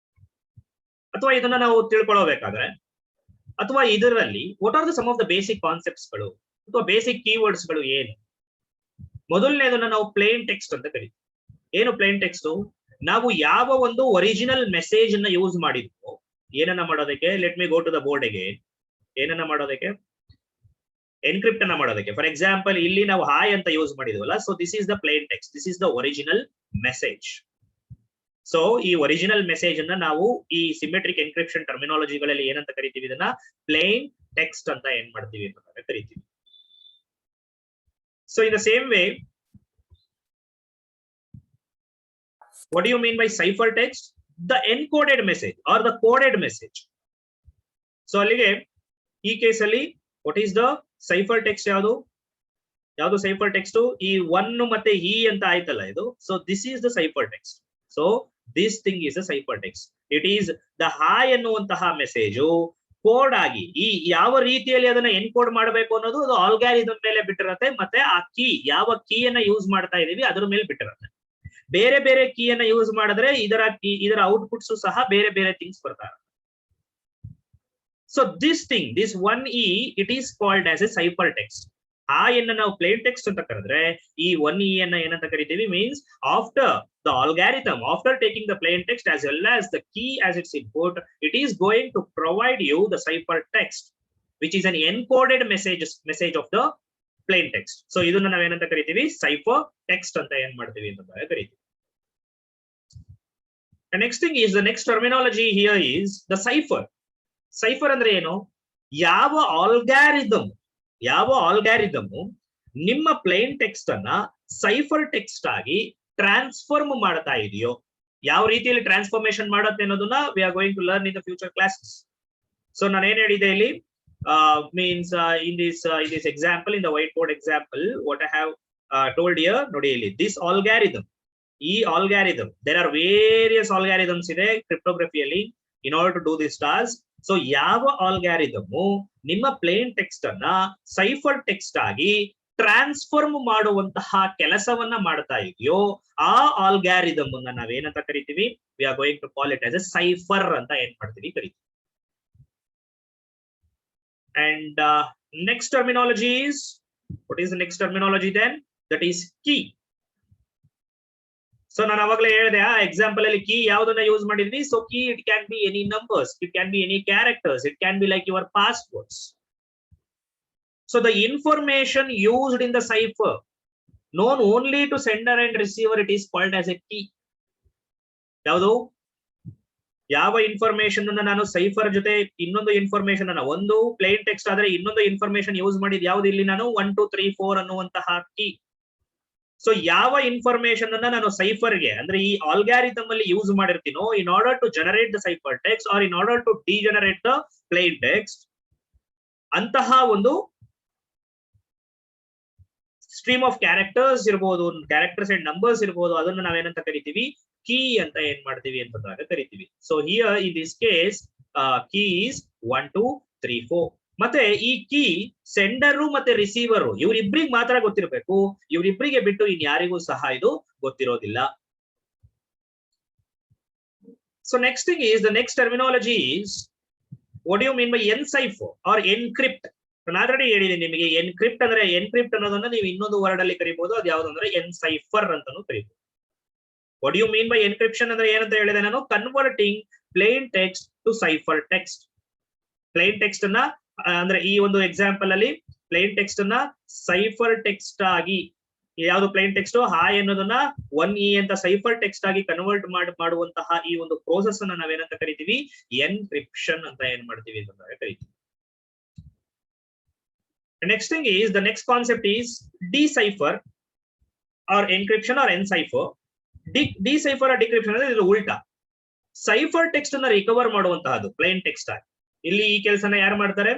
ಅಥವಾ ಇದನ್ನ ನಾವು ತಿಳ್ಕೊಳ್ಳಬೇಕಾದ್ರೆ, ಅಥವಾ ಇದರಲ್ಲಿ what are the some of the basic concepts ಗಳು ಅಥವಾ ಬೇಸಿಕ್ ಕೀವರ್ಡ್ಸ್ ಗಳು ಏನು? ಮೊದಲನೇದನ್ನ ನಾವು ಪ್ಲೇನ್ ಟೆಕ್ಸ್ಟ್ ಅಂತ ಕರಿತೀವಿ. ಏನು ಪ್ಲೇನ್ ಟೆಕ್ಸ್ಟ್? ನಾವು ಯಾವ ಒಂದು ಒರಿಜಿನಲ್ ಮೆಸೇಜ್ ಅನ್ನ ಯೂಸ್ ಮಾಡಿದ್ವೋ ಏನನ್ನ ಮಾಡೋದಕ್ಕೆ, let me go to the board again. ಏನನ್ನ ಮಾಡೋದಕ್ಕೆ? ಎನ್ಕ್ರಿಪ್ಟ್ ಅನ್ನ ಮಾಡೋದಕ್ಕೆ. ಫಾರ್ ಎಕ್ಸಾಂಪಲ್, ಇಲ್ಲಿ ನಾವು ಹಾಯ್ ಅಂತ ಯೂಸ್ ಮಾಡಿದ್ವಲ್ಲ, so this is the plain text, this is the original message. ಸೊ ಈ ಒರಿಜಿನಲ್ ಮೆಸೇಜ್ ಅನ್ನ ನಾವು ಈ ಸಿಮೆಟ್ರಿಕ್ ಎನ್ಕ್ರಿಪ್ಷನ್ ಟರ್ಮಿನಾಲಜಿಗಳಲ್ಲಿ ಏನಂತ ಕರಿತೀವಿ? ಇದನ್ನ ಪ್ಲೇನ್ ಟೆಕ್ಸ್ಟ್ ಅಂತ ಏನ್ ಮಾಡ್ತೀವಿ ಅಂತ ಕರಿತೀವಿ. So in the same way, what do you mean by ciphertext? The encoded message or the coded message. So ಅಲ್ಲಿಗೆ ಈ ಕೇಸ್ ಅಲ್ಲಿ what is the ciphertext? ಯಾವುದು ciphertext? ಈ 1 ಮತ್ತೆ E ಅಂತ ಆಯ್ತಲ್ಲ ಇದು. So this is the ciphertext. So this thing is a ciphertext. It is the hi ಅನ್ನುವಂತಹ ಮೆಸೇಜ್ ಕೋಡ್ ಆಗಿ ಈ ಯಾವ ರೀತಿಯಲ್ಲಿ ಅದನ್ನ ಎನ್ಕೋಡ್ ಮಾಡಬೇಕು ಅನ್ನೋದು ಅದು ಆಲ್ಗಾರಿದಮ್ ಮೇಲೆ ಬಿಟ್ಟಿರುತ್ತೆ. ಮತ್ತೆ ಆ ಕೀ ಯಾವ ಕೀಯನ್ನ ಯೂಸ್ ಮಾಡ್ತಾ ಇದೀವಿ ಅದ್ರ ಮೇಲೆ ಬಿಟ್ಟಿರುತ್ತೆ. ಬೇರೆ ಬೇರೆ ಕೀಯನ್ನ ಯೂಸ್ ಮಾಡಿದ್ರೆ ಇದರ ಔಟ್ಪುಟ್ಸ್ ಸಹ ಬೇರೆ ಬೇರೆ ಥಿಂಗ್ಸ್ ಬರ್ತಾರೆ. So this thing, this 1E, it is called as a ciphertext. ಹಾಯನ್ನ ನಾವು ಪ್ಲೇನ್ ಟೆಕ್ಸ್ಟ್ ಅಂತ ಕರೆದ್ರೆ ಈ 1e ಅನ್ನ ಏನಂತ ಕರಿತೀವಿ means after the algorithm after taking the plain text as well as the key as its input, it is going to provide you the ciphertext which is an encoded message of the plain text. So idunna navu enanta karitivi ciphertext anta ಏನು ಮಾಡ್ತೀವಿ ಅಂತ ಕರಿತೀವಿ. The next thing is, the next terminology here is the cipher. Cipher ಅಂದ್ರೆ ಏನು? ಯಾವ algorithm ನಿಮ್ಮ plain text ಅನ್ನ cipher text ಆಗಿ ಟ್ರಾನ್ಸ್ಫಾರ್ಮ್ ಮಾಡ್ತಾ ಇದೆಯೋ, ಯಾವ ರೀತಿಯಲ್ಲಿ ಟ್ರಾನ್ಸ್ಫಾರ್ಮೇಶನ್ ಮಾಡುತ್ತೆ ಅನ್ನೋದನ್ನ we are going to learn in the future classes. So ನಾನು ಏನ್ ಹೇಳಿದೆ ಇಲ್ಲಿ means in this example, in the white board example what I have told here, ನೋಡಿ ಇಲ್ಲಿ ದಿಸ್ ಆಲ್ಗಾರಿದಮ್, ಈ algorithm, there are various algorithms ಇದೆ ಕ್ರಿಪ್ಟೋಗ್ರಫಿಯಲ್ಲಿ in order to do this task. So ಯಾವ ಆಲ್ಗಾರಿದಮ್ ನಿಮ್ಮ ಪ್ಲೇನ್ ಟೆಕ್ಸ್ಟ್ ಅನ್ನ cipher text ಆಗಿ transform ಮಾಡುವಂತಹ ಕೆಲಸವನ್ನ ಮಾಡ್ತಾ ಇದೆಯೋ ಆ ಆಲ್ಗಾರಿದಮ್ ಅನ್ನ ನಾವೇನಂತ ಕರಿತೀವಿ, we are going to call it as a cipher ಅಂತ ಏನ್ ಮಾಡ್ತೀವಿ ಕರಿತೀವಿ. And next terminology is, what is the next terminology then? That is key. So ನಾನು ಅವಾಗಲೇ ಹೇಳಿದೆ ಆ ಎಕ್ಸಾಂಪಲ್ ಅಲ್ಲಿ ಕೀ ಯಾವ್ದನ್ನ ಯೂಸ್ ಮಾಡಿದ್ವಿ. So key it can be any numbers, it can be any characters, it can be like your passwords. So the information used in the cipher known only to sender and receiver, it is called as a key. ಯಾವುದು? ಯಾವ information ಅನ್ನ ನಾನು cipher ಜೊತೆ ಇನ್ನೊಂದು information ಅನ್ನ, ಒಂದು plane text ಆದ್ರೆ ಇನ್ನೊಂದು ಇನ್ಫಾರ್ಮೇಶನ್ ಯೂಸ್ ಮಾಡಿದ್ ಯಾವ್ದು ಇಲ್ಲಿ ನಾನು 1 2 3 4 ಅನ್ನುವಂತಹ ಕೀ. ಸೊ ಯಾವ ಇನ್ಫಾರ್ಮೇಶನ್ ಅನ್ನ ನಾನು ಸೈಫರ್ ಗೆ ಅಂದ್ರೆ ಈ ಆಲ್ಗಾರಿದಮ್ ಅಲ್ಲಿ ಯೂಸ್ ಮಾಡಿರ್ತೀನೋ in order to generate the cipher text or in order to degenerate the plain text, ಅಂತಹ ಒಂದು ಸ್ಟ್ರೀಮ್ ಆಫ್ ಕ್ಯಾರೆಕ್ಟರ್ಸ್ ಇರಬಹುದು, ಕ್ಯಾರೆಕ್ಟರ್ಸ್ ಅಂಡ್ ನಂಬರ್ಸ್ ಇರಬಹುದು, ಅದನ್ನ ನಾವೇನಂತ ಕರಿತೀವಿ? ಕೀ ಅಂತ ಏನ್ ಮಾಡ್ತೀವಿ ಅಂತಂದಾಗ ಕರಿತೀವಿ. So here in this case key is 1 2 3 4. ಮತ್ತೆ ಈ ಕೀ ಸೆಂಡರು ಮತ್ತೆ ರಿಸೀವರು ಇವರಿಬ್ರಿಗೆ ಮಾತ್ರ ಗೊತ್ತಿರಬೇಕು, ಇವರಿಬ್ರಿಗೆ ಬಿಟ್ಟು ಇನ್ ಯಾರಿಗೂ ಸಹ ಇದು ಗೊತ್ತಿರೋದಿಲ್ಲ. So next thing is, the next terminology is, what you mean by encipher or encrypt? ನಾನು ಆಲ್ರೆಡಿ ಹೇಳಿದ್ದೀನಿ ನಿಮಗೆ, ಎನ್ಕ್ರಿಪ್ಟ್ ಅಂದ್ರೆ, ಎನ್ಕ್ರಿಪ್ಟ್ ಅನ್ನೋದನ್ನ ನೀವು ಇನ್ನೊಂದು ವರ್ಡ್ ಅಲ್ಲಿ ಕರಿಬಹುದು, ಅದು ಯಾವ್ದು ಅಂದ್ರೆ ಎನ್ಸೈಫರ್ ಅಂತಾನು ಕರಿಬಹುದು. What you mean by encryption ಅಂದ್ರೆ ಏನಂತ ಹೇಳಿದೆ ನಾನು? Converting plain text to cipher text. Plain text ಅನ್ನ ಅಂದ್ರೆ ಈ ಒಂದು ಎಕ್ಸಾಂಪಲ್ ಅಲ್ಲಿ ಪ್ಲೇನ್ ಟೆಕ್ಸ್ಟ್ ಅನ್ನ ಸೈಫರ್ ಟೆಕ್ಸ್ಟ್ ಆಗಿ, ಯಾವ್ದು ಪ್ಲೇನ್ ಟೆಕ್ಸ್ಟ್ ಹಾಯ್ ಅನ್ನೋದನ್ನ 1e ಅಂತ ಸೈಫರ್ ಟೆಕ್ಸ್ಟ್ ಆಗಿ ಕನ್ವರ್ಟ್ ಮಾಡುವಂತಹ ಈ ಒಂದು ಪ್ರೋಸೆಸ್ ಅನ್ನ ನಾವೇನಂತ ಕರಿತೀವಿ? ಎನ್ಕ್ರಿಪ್ಷನ್ ಅಂತ ಏನ್ ಮಾಡ್ತೀವಿ ಅಂತ ಕರಿತೀವಿ. Next thing is, the next concept is decipher or encryption or encipher. Decipher or decryption ಅಂದ್ರೆ ಇದು ಉಲ್ಟಾ. ಸೈಫರ್ ಟೆಕ್ಸ್ಟ್ ಅನ್ನ ರಿಕವರ್ ಮಾಡುವಂತಹದ್ದು ಪ್ಲೇನ್ ಟೆಕ್ಸ್ಟ್ ಆಗಿ. ಇಲ್ಲಿ ಈ ಕೆಲಸನ ಯಾರು ಮಾಡ್ತಾರೆ?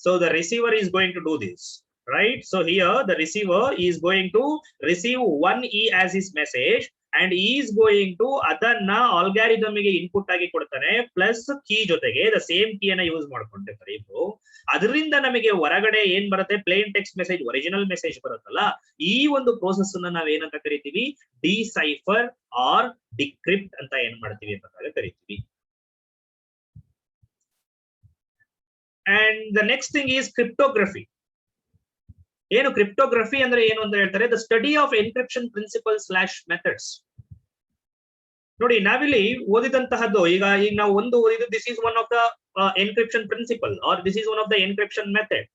So the receiver is going to do this, right? So here the receiver is going to receive 1e as his message and he is going to ಅದನ್ನ ಆಲ್ಗಾರಿದಮ್ ಗೆ ಇನ್ಪುಟ್ ಆಗಿ ಕೊಡ್ತಾನೆ, ಪ್ಲಸ್ ಕೀ ಜೊತೆಗೆ ದ ಸೇಮ್ ಕೀ ಅನ್ನ use ಮಾಡ್ಕೊಂಡಿರ್ತಾರೆ ಇಬ್ರು. ಅದರಿಂದ ನಮಗೆ ಹೊರಗಡೆ ಏನ್ ಬರುತ್ತೆ? Plain text message, original message ಬರುತ್ತಲ್ಲ, ಈ ಒಂದು ಪ್ರೋಸೆಸ್ ಅನ್ನ ನಾವ್ ಏನಂತ ಕರಿತೀವಿ? ಡಿಸೈಫರ್ ಆರ್ ಡಿಕ್ರಿಪ್ಟ್ ಅಂತ ಏನ್ ಮಾಡ್ತೀವಿ ಅಂತ ಕರಿತೀವಿ. And the next thing is cryptography. ಏನು ಕ್ರಿಪ್ಟೋಗ್ರಫಿ ಅಂದ್ರೆ ಏನು ಅಂತ ಹೇಳ್ತಾರೆ? The study of encryption principle / methods. ನೋಡಿ ನಾವಿಲ್ಲಿ ಓದಿದಂತಹದ್ದು, ಈಗ ನಾವು ಒಂದು ಓದಿದ್ದು this is one of the encryption principle or this is one of the encryption method.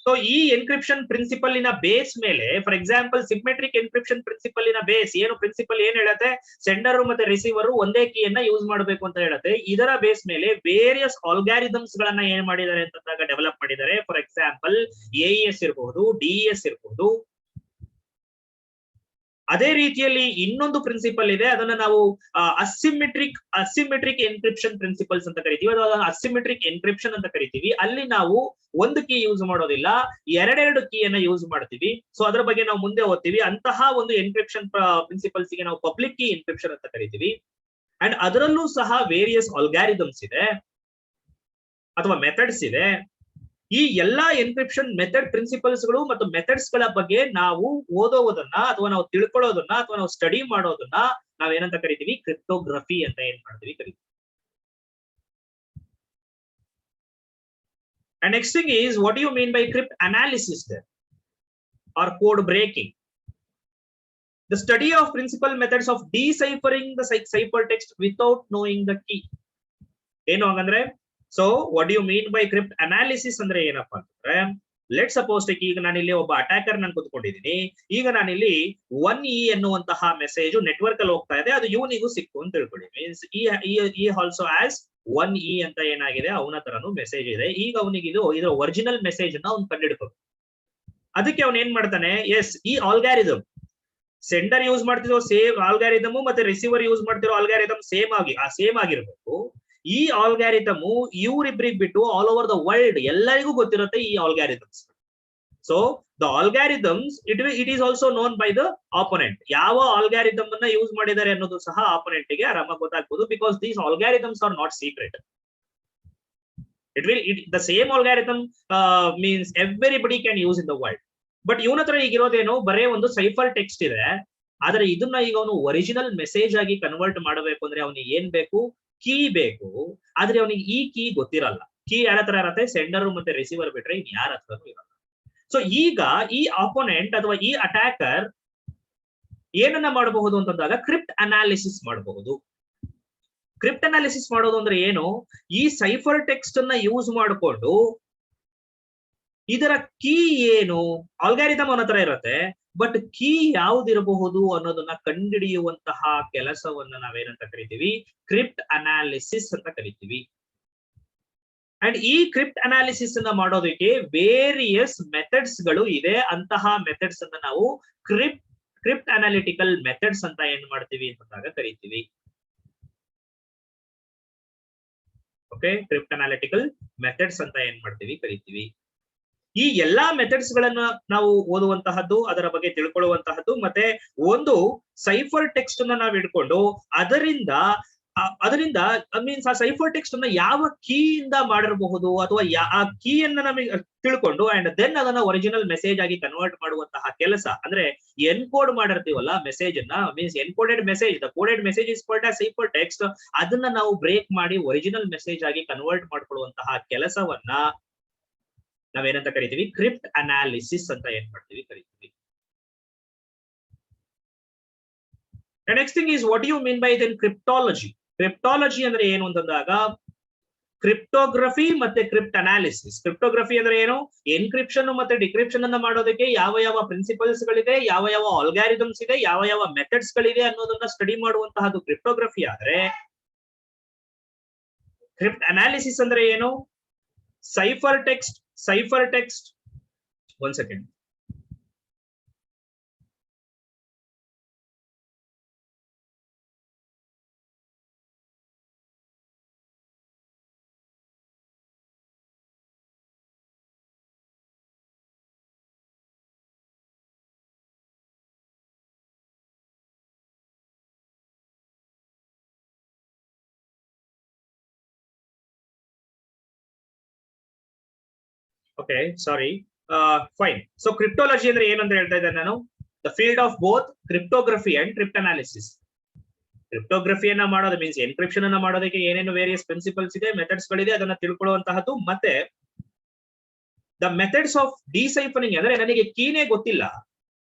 So ಈ ಎನ್ಕ್ರಿಪ್ಷನ್ ಪ್ರಿನ್ಸಿಪಲ್ ಇನ ಬೇಸ್ ಮೇಲೆ, for example symmetric encryption principle ಇನ ಬೇಸ್ ಏನು? ಪ್ರಿನ್ಸಿಪಲ್ ಏನ್ ಹೇಳುತ್ತೆ? ಸೆಂಡರ್ ಮತ್ತೆ ರಿಸೀವರ್ ಒಂದೇ ಕೀಯನ್ನ ಯೂಸ್ ಮಾಡಬೇಕು ಅಂತ ಹೇಳುತ್ತೆ. ಇದರ ಬೇಸ್ ಮೇಲೆ ವೇರಿಯಸ್ ಆಲ್ಗಾರಿದಮ್ಸ್ ಗಳನ್ನ ಏನ್ ಮಾಡಿದ್ದಾರೆ ಅಂತಂದಾಗ ಡೆವಲಪ್ ಮಾಡಿದ್ದಾರೆ. ಫಾರ್ ಎಕ್ಸಾಂಪಲ್ AES ಇರಬಹುದು, DES ಇರಬಹುದು. ಅದೇ ರೀತಿಯಲ್ಲಿ ಇನ್ನೊಂದು ಪ್ರಿನ್ಸಿಪಲ್ ಇದೆ, ಅದನ್ನ ನಾವು ಅಸಿಮೆಟ್ರಿಕ್ ಎನ್ಕ್ರಿಪ್ಷನ್ ಪ್ರಿನ್ಸಿಪಲ್ಸ್ ಅಂತ ಕರಿತೀವಿ, ಅದನ್ನ ಅಸಿಮೆಟ್ರಿಕ್ ಎನ್ಕ್ರಿಪ್ಷನ್ ಅಂತ ಕರಿತೀವಿ. ಅಲ್ಲಿ ನಾವು ಒಂದು ಕೀ ಯೂಸ್ ಮಾಡೋದಿಲ್ಲ, ಎರಡೆರಡು ಕೀಯನ್ನ ಯೂಸ್ ಮಾಡ್ತೀವಿ. ಸೊ ಅದ್ರ ಬಗ್ಗೆ ನಾವು ಮುಂದೆ ಓದ್ತೀವಿ. ಅಂತಹ ಒಂದು ಎನ್ಕ್ರಿಪ್ಷನ್ ಪ್ರಿನ್ಸಿಪಲ್ಸ್ ಗೆ ನಾವು ಪಬ್ಲಿಕ್ ಕೀ ಎನ್ಕ್ರಿಪ್ಷನ್ ಅಂತ ಕರಿತೀವಿ. ಅಂಡ್ ಅದರಲ್ಲೂ ಸಹ ವೇರಿಯಸ್ ಆಲ್ಗಾರಿದಮ್ಸ್ ಇದೆ ಅಥವಾ ಮೆಥಡ್ಸ್ ಇದೆ. ಈ ಎಲ್ಲಾ ಎನ್ಕ್ರಿಪ್ಷನ್ ಮೆಥಡ್ ಪ್ರಿನ್ಸಿಪಲ್ಸ್ ಗಳು ಮತ್ತು ಮೆಥಡ್ಸ್ ಗಳ ಬಗ್ಗೆ ನಾವು ಓದೋದನ್ನ ಅಥವಾ ನಾವು ತಿಳ್ಕೊಳ್ಳೋದನ್ನ ಅಥವಾ ನಾವು ಸ್ಟಡಿ ಮಾಡೋದನ್ನ ನಾವೇನಂತ ಕರಿತೀವಿ? ಕ್ರಿಪ್ಟೋಗ್ರಫಿ ಅಂತ ಏನ್ ಮಾಡ್ತೀವಿ ಕರಿತೀವಿ. And next thing is, what do you mean by cryptanalysis there, or code breaking? The study of principal methods of deciphering the ciphertext without knowing the key. ಏನು ಹಂಗಂದ್ರೆ, so what you mean by cryptanalysis ಅಂದ್ರೆ ಏನಪ್ಪಾ ಅಂತಂದ್ರೆ, let suppose take, ಈಗ ನಾನಿಲ್ಲಿ ಒಬ್ಬ attacker ನಾನು ಕೂತ್ಕೊಂಡಿದ್ದೀನಿ, ಈಗ ನಾನಿಲ್ಲಿ 1E ಎನ್ನುವಂತಹ ಮೆಸೇಜ್ ನೆಟ್ವರ್ಕ್ ಅಲ್ಲಿ ಹೋಗ್ತಾ ಇದೆ, ಅದು ಇವನಿಗೂ ಸಿಕ್ಕು ಅಂತ ತಿಳ್ಕೊಳ್ಳಿ. ಮೀನ್ಸ್ ಈ ಆಲ್ಸೋ ಆಸ್ 1E ಅಂತ ಏನಾಗಿದೆ ಅವನ ತರನು ಮೆಸೇಜ್ ಇದೆ. ಈಗ ಅವನಿಗೆ ಇದರ ಒರಿಜಿನಲ್ ಮೆಸೇಜ್ ಅನ್ನ ಅವ್ನು ಕಂಡಿಡ್ಬೇಕು. ಅದಕ್ಕೆ ಅವನ್ ಏನ್ ಮಾಡ್ತಾನೆ, ಎಸ್ ಈ ಆಲ್ಗಾರಿದಮ್ ಸೆಂಡರ್ ಯೂಸ್ ಮಾಡ್ತಿರೋ ಸೇಮ್ ಆಲ್ಗಾರಿದಮ್ ಮತ್ತೆ ರಿಸೀವರ್ ಯೂಸ್ ಮಾಡ್ತಿರೋ ಆಲ್ಗಾರಿದಮ್ ಸೇಮ್ ಆಗಿರ್ಬೇಕು. ಈ ಆಲ್ಗಾರಿದಮ್ ಇವ್ರಿಬ್ರಿಗೆ ಬಿಟ್ಟು ಆಲ್ ಓವರ್ ದ ವರ್ಲ್ಡ್ ಎಲ್ಲರಿಗೂ ಗೊತ್ತಿರುತ್ತೆ ಈ algorithms. So the algorithms it is also known by the opponent. ಯಾವ ಆಲ್ಗಾರಿದಮ್ ಅನ್ನ ಯೂಸ್ ಮಾಡಿದ್ದಾರೆ ಅನ್ನೋದು ಸಹ ಆಪೋನೆಂಟ್ ಗೆ ಆರಾಮಾಗಿ ಗೊತ್ತಾಗ್ಬೋದು, because these algorithms are not secret. the same algorithm means everybody can use in the world. But ಇವನ ಹತ್ರ ಈಗ ಇರೋದೇನು, ಬರೇ ಒಂದು ಸೈಫರ್ ಟೆಕ್ಸ್ಟ್ ಇದೆ. ಆದ್ರೆ ಇದನ್ನ ಈಗ ಅವನು ಒರಿಜಿನಲ್ ಮೆಸೇಜ್ ಆಗಿ ಕನ್ವರ್ಟ್ ಮಾಡಬೇಕು ಅಂದ್ರೆ ಅವನಿಗೆ ಏನ್ ಬೇಕು, ಕೀ ಬೇಕು. ಆದ್ರೆ ಅವನಿಗೆ ಈ ಕೀ ಗೊತ್ತಿರಲ್ಲ. ಕೀ ಯಾರ ಹತ್ರ ಇರತ್ತೆ, ಸೆಂಡರ್ ಮತ್ತೆ ರಿಸೀವರ್ ಬಿಟ್ರೆ ಇನ್ ಯಾರ ಹತ್ರನೂ ಇರಲ್ಲ. ಸೊ ಈಗ ಈ ಆಪೋನೆಂಟ್ ಅಥವಾ ಈ ಅಟ್ಯಾಕರ್ ಏನನ್ನ ಮಾಡಬಹುದು ಅಂತಂದಾಗ ಕ್ರಿಪ್ಟ್ ಅನಾಲಿಸಿಸ್ ಮಾಡಬಹುದು. ಕ್ರಿಪ್ಟ್ ಅನಾಲಿಸಿಸ್ ಮಾಡೋದು ಅಂದ್ರೆ ಏನು, ಈ ಸೈಫರ್ ಟೆಕ್ಸ್ಟ್ ಅನ್ನ ಯೂಸ್ ಮಾಡಿಕೊಂಡು ಇದರ ಕೀ ಏನು, ಆಲ್ಗಾರಿದಮ್ ಅವನ ಹತ್ರ ಇರುತ್ತೆ, ಬಟ್ ಕೀ ಯಾವ್ದಿರಬಹುದು ಅನ್ನೋದನ್ನ ಕಂಡುಹಿಡಿಯುವಂತಹ ಕೆಲಸವನ್ನ ನಾವೇನಂತ ಕರಿತೀವಿ, ಕ್ರಿಪ್ಟ್ ಅನಾಲಿಸಿಸ್ ಅಂತ ಕರಿತೀವಿ. ಅಂಡ್ ಈ ಕ್ರಿಪ್ಟ್ ಅನಾಲಿಸಿಸ್ ಅನ್ನ ಮಾಡೋದಕ್ಕೆ ವೇರಿಯಸ್ ಮೆಥಡ್ಸ್ ಗಳು ಇದೆ. ಅಂತಹ ಮೆಥಡ್ಸ್ ಅನ್ನ ನಾವು ಕ್ರಿಪ್ಟ್ ಅನಾಲಿಟಿಕಲ್ ಮೆಥಡ್ಸ್ ಅಂತ ಏನ್ ಮಾಡ್ತೀವಿ ಅಂತಂದಾಗ ಕರಿತೀವಿ. ಓಕೆ, ಕ್ರಿಪ್ಟ್ ಅನಾಲಿಟಿಕಲ್ ಮೆಥಡ್ಸ್ ಅಂತ ಏನ್ ಮಾಡ್ತೀವಿ ಕರಿತೀವಿ. ಈ ಎಲ್ಲಾ ಮೆಥಡ್ಸ್ ಗಳನ್ನ ನಾವು ಓದುವಂತಹದ್ದು, ಅದರ ಬಗ್ಗೆ ತಿಳ್ಕೊಳ್ಳುವಂತಹದ್ದು, ಮತ್ತೆ ಒಂದು ಸೈಫರ್ ಟೆಕ್ಸ್ಟ್ ಅನ್ನ ನಾವು ಇಟ್ಕೊಂಡು ಅದರಿಂದ ಮೀನ್ಸ್ ಆ ಸೈಫರ್ ಟೆಕ್ಸ್ಟ್ ಅನ್ನ ಯಾವ ಕೀ ಇಂದ ಮಾಡಿರಬಹುದು ಅಥವಾ ಆ ಕೀ ಅನ್ನ ನಮಗೆ ತಿಳ್ಕೊಂಡು ಅಂಡ್ ದೆನ್ ಅದನ್ನ ಒರಿಜಿನಲ್ ಮೆಸೇಜ್ ಆಗಿ ಕನ್ವರ್ಟ್ ಮಾಡುವಂತಹ ಕೆಲಸ, ಅಂದ್ರೆ ಎನ್ಕೋಡ್ ಮಾಡಿರ್ತೀವಲ್ಲ ಮೆಸೇಜ್ ಅನ್ನ, means encoded message, the coded message is called as cipher text. ಅದನ್ನ ನಾವು ಬ್ರೇಕ್ ಮಾಡಿ ಒರಿಜಿನಲ್ ಮೆಸೇಜ್ ಆಗಿ ಕನ್ವರ್ಟ್ ಮಾಡ್ಕೊಳ್ಳುವಂತಹ ಕೆಲಸವನ್ನ ನಾವೇನಂತ ಕರಿತೀವಿ, ಕ್ರಿಪ್ಟ್ ಅನಾಲಿಸಿಸ್ ಅಂತ ಏನ್ ಮಾಡ್ತೀವಿ ಕರಿತೀವಿ. Next thing is, what you mean by then cryptology. Cryptology ಅಂದ್ರೆ ಏನು ಅಂತಂದಾಗ, ಕ್ರಿಪ್ಟೋಗ್ರಫಿ ಮತ್ತೆ ಕ್ರಿಪ್ಟ್ ಅನಾಲಿಸಿಸ್. ಕ್ರಿಪ್ಟೋಗ್ರಫಿ ಅಂದ್ರೆ ಏನು, ಎನ್ಕ್ರಿಪ್ಷನ್ ಮತ್ತೆ ಡಿಕ್ರಿಪ್ಷನ್ ಅನ್ನ ಮಾಡೋದಕ್ಕೆ ಯಾವ ಯಾವ ಪ್ರಿನ್ಸಿಪಲ್ಸ್ ಗಳಿದೆ, ಯಾವ ಯಾವ ಆಲ್ಗಾರಿದಮ್ಸ್ ಇದೆ, ಯಾವ ಯಾವ ಮೆಥಡ್ಸ್ ಗಳಿದೆ ಅನ್ನೋದನ್ನ ಸ್ಟಡಿ ಮಾಡುವಂತಹದ್ದು ಕ್ರಿಪ್ಟೋಗ್ರಫಿ. ಆದ್ರೆ ಕ್ರಿಪ್ಟ್ ಅನಾಲಿಸಿಸ್ ಅಂದ್ರೆ ಏನು, cipher text one second. Okay, sorry. Fine. So cryptology ಅಂದ್ರೆ ಏನಂತ ಹೇಳ್ತಾ ಇದ್ದೆ ನಾನು, the field of both cryptography and cryptanalysis. ಕ್ರಿಪ್ಟೋಗ್ರಫಿಯನ್ನ ಮಾಡೋದು ಮೀನ್ಸ್ ಎನ್ಕ್ರಿಪ್ಷನ್ ಅನ್ನ ಮಾಡೋದಕ್ಕೆ ಏನೇನು ವೇರಿಯಸ್ ಪ್ರಿನ್ಸಿಪಲ್ಸ್ ಇದೆ, ಮೆಥಡ್ಸ್ ಗಳಿದೆ, ಅದನ್ನ ತಿಳ್ಕೊಳ್ಳುವಂತಹದ್ದು. ಮತ್ತೆ ದ ಮೆಥಡ್ಸ್ ಆಫ್ ಡಿಸೈಫರಿಂಗ್ ಅಂದ್ರೆ ನನಗೆ ಕೀನೇ ಗೊತ್ತಿಲ್ಲ,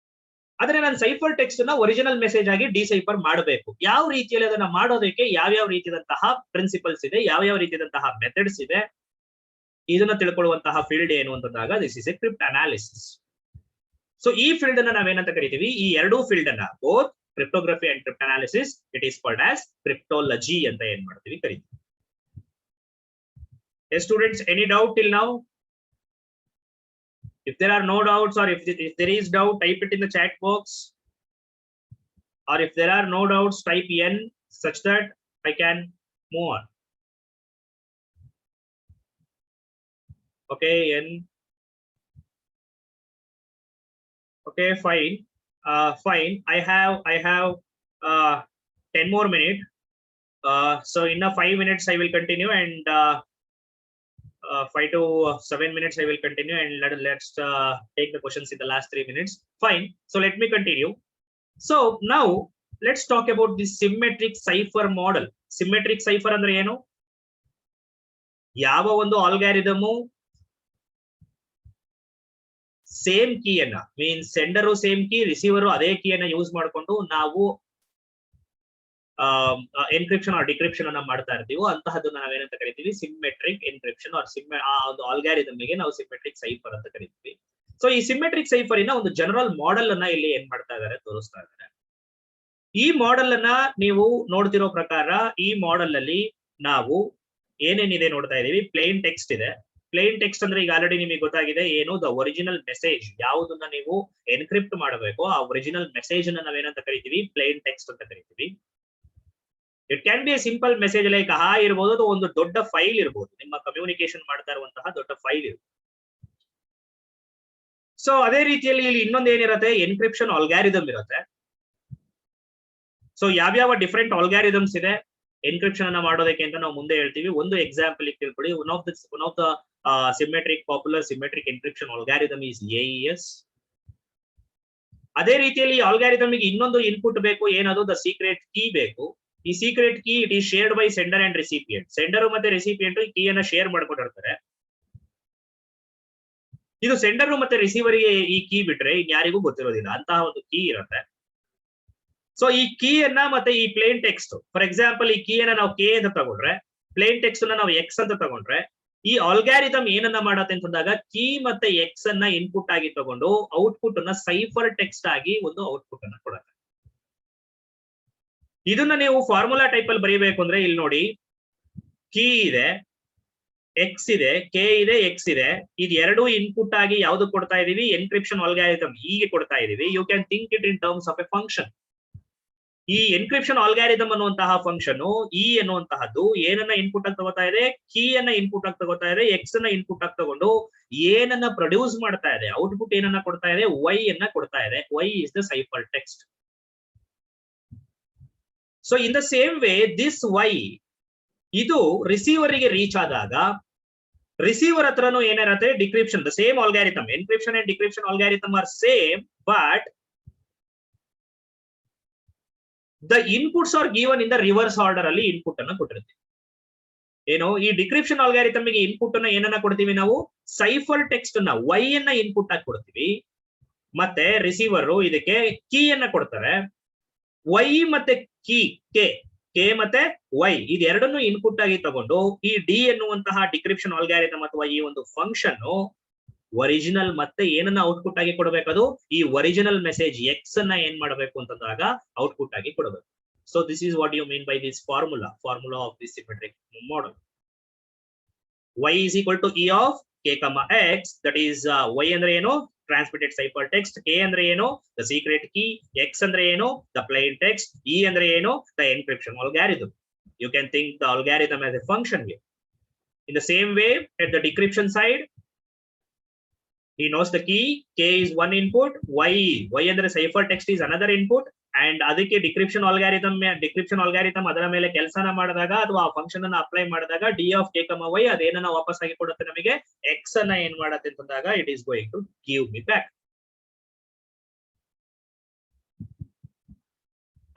ಆದ್ರೆ ನಾನು ಸೈಫರ್ ಟೆಕ್ಸ್ಟ್ ಅನ್ನ ಒರಿಜಿನಲ್ ಮೆಸೇಜ್ ಆಗಿ ಡಿಸೈಫರ್ ಮಾಡಬೇಕು. ಯಾವ ರೀತಿಯಲ್ಲಿ ಅದನ್ನ ಮಾಡೋದಕ್ಕೆ ಯಾವ್ಯಾವ ರೀತಿಯಾದಂತಹ ಪ್ರಿನ್ಸಿಪಲ್ಸ್ ಇದೆ, ಯಾವ್ಯಾವ ರೀತಿಯಾದಂತಹ ಮೆಥಡ್ಸ್ ಇದೆ, ಇದನ್ನ ತಿಳ್ಕೊಳ್ಳುವಂತಹ ಫೀಲ್ಡ್ ಏನು ಅಂತಂದಾಗ this is a cryptanalysis. So ಈ ಫೀಲ್ಡ್ ಅನ್ನ ನಾವೇನಂತ ಕರಿತೀವಿ, ಈ ಎರಡೂ ಫೀಲ್ಡ್ ಅನ್ನ, both cryptography and cryptanalysis, it is called as cryptology ಅಂತ ಏನ್ ಮಾಡ್ತೀವಿ ಕರಿತೀವಿ. Yes, students, any doubt till now? If there are no doubts, or if there is doubt, type it in the chat box, or if there are no doubts, type N such that I can move on. Okay, N. Okay, fine. Fine. I have 10 more minutes. So in a 5 minutes I will continue, and 5 to 7 minutes I will continue, and let's take the questions in the last 3 minutes. Fine. So let me continue. So now let's talk about the symmetric cipher model. Symmetric cipher ಅಂದ್ರೆ ಏನು, ಯಾವ ಒಂದು algorithm same ಕೀಯನ್ನ means sender same key receiver ಅದೇ ಕೀಯನ್ನ use ಮಾಡಿಕೊಂಡು ನಾವು encryption R decryption ಅನ್ನ ಮಾಡ್ತಾ ಇರ್ತೀವೋ ಅಂತಹದನ್ನ ನಾವೇನಂತ ಕರಿತೀವಿ ಸಿಮ್ಮೆಟ್ರಿಕ್ ಎನ್ಕ್ರಿಪ್ಷನ್ ಆರ್ ಆ ಒಂದು ಆಲ್ಗಾರಿದಮ್ಗೆ ನಾವು ಸಿಮ್ಮೆಟ್ರಿಕ್ ಸೈಫರ್ ಅಂತ ಕರಿತೀವಿ. ಸೊ ಈ ಸಿಮ್ಮೆಟ್ರಿಕ್ ಸೈಫರ್ ಇನ ಒಂದು ಜನರಲ್ ಮಾಡೆಲ್ ಅನ್ನ ಇಲ್ಲಿ ಏನ್ ಮಾಡ್ತಾ ಇದ್ದಾರೆ ತೋರಿಸ್ತಾ ಇದ್ದಾರೆ. ಈ ಮಾಡೆಲ್ ಅನ್ನ ನೀವು ನೋಡ್ತಿರೋ ಪ್ರಕಾರ ಈ ಮಾಡೆಲ್ ಅಲ್ಲಿ ನಾವು ಏನೇನಿದೆ ನೋಡ್ತಾ ಇದೀವಿ. ಪ್ಲೇನ್ ಟೆಕ್ಸ್ಟ್ ಇದೆ. ಪ್ಲೇನ್ ಟೆಕ್ಸ್ಟ್ ಅಂದ್ರೆ ಈಗ ಆಲ್ರೆಡಿ ನಿಮಗೆ ಗೊತ್ತಾಗಿದೆ ಏನು, ದ ಒರಿಜಿನಲ್ ಮೆಸೇಜ್ ಯಾವುದನ್ನ ನೀವು ಎನ್ಕ್ರಿಪ್ಟ್ ಮಾಡಬೇಕು ಆ ಒರಿಜಿನಲ್ ಮೆಸೇಜ್ ಅನ್ನ ನಾವೇನಂತ ಕರಿತೀವಿ ಪ್ಲೇನ್ ಟೆಕ್ಸ್ಟ್ ಅಂತ ಕರಿತೀವಿ. It can be A simple message like hi ಇರ್ಬೋದು, ಅದು ಒಂದು ದೊಡ್ಡ ಫೈಲ್ ಇರ್ಬೋದು, ನಿಮ್ಮ ಕಮ್ಯುನಿಕೇಶನ್ ಮಾಡ್ತಾ ಇರುವಂತಹ ದೊಡ್ಡ ಫೈಲ್ ಇರ್ಬೋದು. ಸೊ ಅದೇ ರೀತಿಯಲ್ಲಿ ಇಲ್ಲಿ ಇನ್ನೊಂದು ಏನಿರುತ್ತೆ, ಎನ್ಕ್ರಿಪ್ಷನ್ ಆಲ್ಗಾರಿದಮ್ ಇರುತ್ತೆ. ಸೊ ಯಾವ್ಯಾವ ಡಿಫರೆಂಟ್ ಆಲ್ಗಾರಿದಮ್ಸ್ ಇದೆ ಎನ್ಕ್ರಿಪ್ಷನ್ ಅನ್ನ ಮಾಡೋದಕ್ಕೆ ಅಂತ ನಾವು ಮುಂದೆ ಹೇಳ್ತೀವಿ. ಒಂದು ಎಕ್ಸಾಂಪಲ್ ತಿಳ್ಕೊಳ್ಳಿ. One of the symmetric popular symmetric encryption algorithm is AES. ಅದೇ ರೀತಿಯಲ್ಲಿ ಆಲ್ಗಾರಿದಮ್ ಗೆ ಇನ್ನೊಂದು ಇನ್ಪುಟ್ ಬೇಕು, ಏನದು ದ ಸೀಕ್ರೆಟ್ ಕೀ ಬೇಕು. ಈ secret key it is shared by sender and recipient. Sender ಮತ್ತೆ ರಿಸಿಪಿಯೆಂಟ್ ಈ ಕೀಯನ್ನ ಶೇರ್ ಮಾಡ್ಕೊಂಡಿರ್ತಾರೆ. ಇದು ಸೆಂಡರ್ ಮತ್ತೆ ರಿಸೀವರ್ಗೆ ಈ ಕೀ ಬಿಟ್ರೆ ಇನ್ಯಾರಿಗೂ ಗೊತ್ತಿರೋದಿಲ್ಲ, ಅಂತಹ ಒಂದು ಕೀ ಇರುತ್ತೆ. ಸೊ ಈ ಕೀಯನ್ನ ಮತ್ತೆ ಈ ಪ್ಲೇನ್ ಟೆಕ್ಸ್ಟ್, ಫಾರ್ ಎಕ್ಸಾಂಪಲ್ ಈ ಕೀಯನ್ನ ನಾವು K ಅಂತ ತಗೊಂಡ್ರೆ, ಪ್ಲೇನ್ ಟೆಕ್ಸ್ಟ್ ನ ನಾವು X ಅಂತ ತಗೊಂಡ್ರೆ, ಈ ಆಲ್ಗಾರಿದಮ್ ಏನನ್ನ ಮಾಡತ್ತೆ ಅಂತಂದಾಗ ಕೀ ಮತ್ತೆ X ಅನ್ನ ಇನ್ಪುಟ್ ಆಗಿ ತಗೊಂಡು ಔಟ್ಪುಟ್ ಅನ್ನ ಸೈಫರ್ ಟೆಕ್ಸ್ಟ್ ಆಗಿ ಒಂದು ಔಟ್ಪುಟ್ ಅನ್ನ ಕೊಡುತ್ತೆ. ಇದನ್ನ ನೀವು ಫಾರ್ಮುಲಾ ಟೈಪ್ ಅಲ್ಲಿ ಬರೀಬೇಕು ಅಂದ್ರೆ ಇಲ್ಲಿ ನೋಡಿ, ಕೀ ಇದೆ, X ಇದೆ, K ಇದೆ, X ಇದೆ. ಇದು ಎರಡು ಇನ್ಪುಟ್ ಆಗಿ ಯಾವ್ದು ಕೊಡ್ತಾ ಇದೀವಿ, ಎನ್ಕ್ರಿಪ್ಷನ್ ಆಲ್ಗಾರಿದಮ್ ಹೀಗೆ ಕೊಡ್ತಾ ಇದೀವಿ. You can think it in terms of a function. ಈ ಎನ್ಕ್ರಿಪ್ಷನ್ ಆಲ್ಗಾರಿದಮ್ ಅನ್ನುವಂತಹ ಫಂಕ್ಷನ್ ಇ ಅನ್ನುವಂತಹದ್ದು ಏನನ್ನ ಇನ್ಪುಟ್ ಆಗಿ ತಗೋತಾ ಇದೆ, ಕೀ ಅನ್ನ ಇನ್ಪುಟ್ ಆಗಿ ತಗೋತಾ ಇದೆ, ಎಕ್ಸ್ ಅನ್ನ ಇನ್ಪುಟ್ ಆಗಿ ತಗೊಂಡು ಏನನ್ನ ಪ್ರೊಡ್ಯೂಸ್ ಮಾಡ್ತಾ ಇದೆ, ಔಟ್ಪುಟ್ ಏನನ್ನ ಕೊಡ್ತಾ ಇದೆ, ವೈ ಅನ್ನ ಕೊಡ್ತಾ ಇದೆ. Y is the cipher text. So in the same way this Y ಇದು ರಿಸೀವರ್ ಗೆ ರೀಚ್ ಆದಾಗ ರಿಸೀವರ್ ಹತ್ರನೂ ಏನಿರುತ್ತೆ decryption, the same algorithm. Encryption and decryption algorithm are same, but the inputs are given in the reverse order ಅಲ್ಲಿ input ಅನ್ನ ಕೊಟ್ಟಿರ್ತೀವಿ. ಏನು, ಈ ಡಿಕ್ರಿಪ್ಷನ್ ಆಲ್ಗಾರಿದಮ್ ಗೆ ಇನ್ಪುಟ್ ಅನ್ನ ಏನನ್ನ ಕೊಡ್ತೀವಿ ನಾವು, ಸೈಫರ್ ಟೆಕ್ಸ್ಟ್ ಅನ್ನ ವೈ ಅನ್ನ ಇನ್ಪುಟ್ ಆಗಿ ಕೊಡ್ತೀವಿ. ಮತ್ತೆ ರಿಸೀವರ್ ಇದಕ್ಕೆ ಕೀ ಅನ್ನ ಕೊಡ್ತಾರೆ. ವೈ ಮತ್ತೆ ಕೀ ಕೆ ಮತ್ತೆ ವೈ ಇದೆರಡನ್ನು ಇನ್ಪುಟ್ ಆಗಿ ತಗೊಂಡು ಈ ಡಿ ಎನ್ನುವಂತಹ ಡಿಕ್ರಿಪ್ಷನ್ ಆಲ್ಗಾರಿದಮ್ ಅಥವಾ ಈ ಒಂದು ಫಂಕ್ಷನ್ ಒರಿಜಿನಲ್ ಮತ್ತೆ ಏನನ್ನ ಔಟ್ಪುಟ್ ಆಗಿ ಕೊಡಬೇಕದು, ಈ ಒರಿಜಿನಲ್ ಮೆಸೇಜ್ ಎಕ್ಸ್ ಅನ್ನ ಏನ್ ಮಾಡಬೇಕು ಅಂತಂದಾಗ ಔಟ್ಪುಟ್ ಆಗಿ ಕೊಡಬೇಕು. So this is what you mean by this formula of this symmetric model. y is equal to e of k comma x, that is y ಅಂದ್ರೆ ಏನು, ಟ್ರಾನ್ಸ್ಮಿಟೆಡ್ ಸೈಫರ್ ಟೆಕ್ಸ್ಟ್, k ಅಂದ್ರೆ ಏನು, ದ ಸೀಕ್ರೆಟ್ ಕೀ, x ಅಂದ್ರೆ ಏನು, the plain text, e ಅಂದ್ರೆ ಏನು, the encryption algorithm. You can think the algorithm as a function here. In the same way, at the decryption side, he knows the key, k is one input, y ಅಂದ್ರೆ cipher text is another input, and ಅದಕ್ಕೆ decryption ಆಲ್ಗಾರಿದಮ್ ಅದರ ಮೇಲೆ ಕೆಲಸನ ಮಾಡಿದಾಗ ಅಥವಾ ಆ function ಅನ್ನ apply ಮಾಡಿದಾಗ D of K comma Y ಅದೇನನ್ನ ವಾಪಸ್ ಆಗಿ ಕೊಡುತ್ತೆ ನಮಗೆ, ಎಕ್ಸ್ ಅನ್ನ ಏನ್ ಮಾಡತ್ತೆ ಅಂತಂದಾಗ it is going to give me back.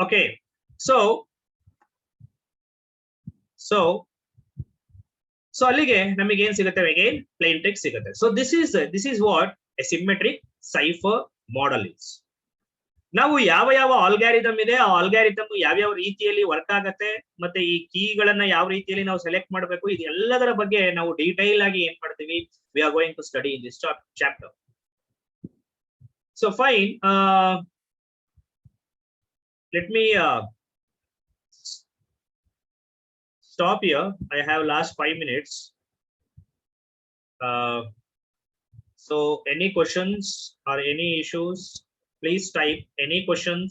Okay, so ಅಲ್ಲಿಗೆ ನಮಗೆ ಏನ್ ಸಿಗುತ್ತೆ, ಅಗೇನ್ ಪ್ಲೇನ್ ಟೆಕ್ಸ್ಟ್ ಸಿಗುತ್ತೆ. So this is what a symmetric cipher model is. ನಾವು ಯಾವ ಆಲ್ಗಾರಿದಮ್ ಇದೆ, ಆ ಆಲ್ಗಾರಿದಮ್ ಯಾವ ರೀತಿಯಲ್ಲಿ ವರ್ಕ್ ಆಗತ್ತೆ, ಮತ್ತೆ ಈ ಕೀಗಳನ್ನ ಯಾವ ರೀತಿಯಲ್ಲಿ ನಾವು ಸೆಲೆಕ್ಟ್ ಮಾಡಬೇಕು, ಇದೆಲ್ಲದರ ಬಗ್ಗೆ ನಾವು ಡೀಟೈಲ್ ಆಗಿ ಏನ್ ಮಾಡ್ತೀವಿ, we are going to study in this chapter. So fine, let me stop here. I have last 5 minutes. So any questions or any issues, please type. Any questions,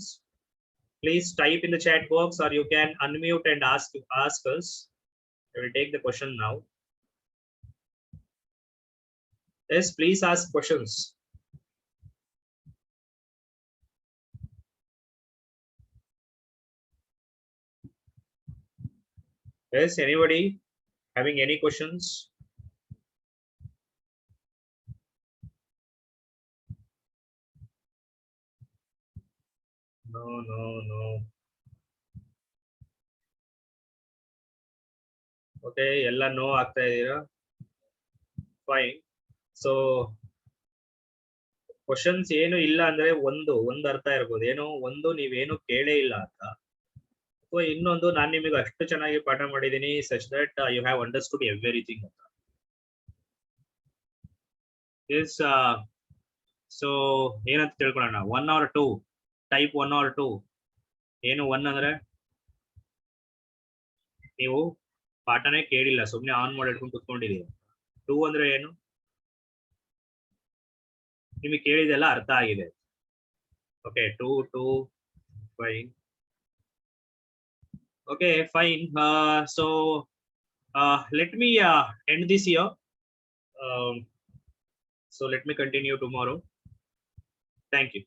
please type in the chat box, or you can unmute and ask us. I will take the question now. Yes, please ask questions. Yes, anybody having any questions? No. Okay, ಎಲ್ಲ no ಆಗ್ತಾ ಇದೀರಾ? Fine. So questions ಏನು ಇಲ್ಲ ಅಂದ್ರೆ ಒಂದು ಅರ್ಥ ಇರ್ಬೋದು, ಏನು ಒಂದು ನೀವೇನು ಕೇಳೇ ಇಲ್ಲ ಅಂತ, ಅಥವಾ ಇನ್ನೊಂದು ನಾನು ನಿಮಗೆ ಅಷ್ಟು ಚೆನ್ನಾಗಿ ಪಾಠ ಮಾಡಿದ್ದೀನಿ such that you have understood everything ಅಂತ. ಸೊ ಏನಂತ ತಿಳ್ಕೊಳ್ಳೋಣ, 1 or 2 ಟೈಪ್ 1 or 2. ಏನು 1 ಅಂದ್ರೆ ನೀವು ಪಾಠನೇ ಕೇಳಿಲ್ಲ, ಸುಮ್ನೆ ಆನ್ ಮಾಡಿ ಇಟ್ಕೊಂಡು ಕುತ್ಕೊಂಡಿದೀವಿ. 2 ಅಂದ್ರೆ ಏನು, ನಿಮಗೆ ಕೇಳಿದೆಲ್ಲ ಅರ್ಥ ಆಗಿದೆ. Okay, 2 fine. Okay fine. So let me end this here. So let me continue tomorrow. Thank you.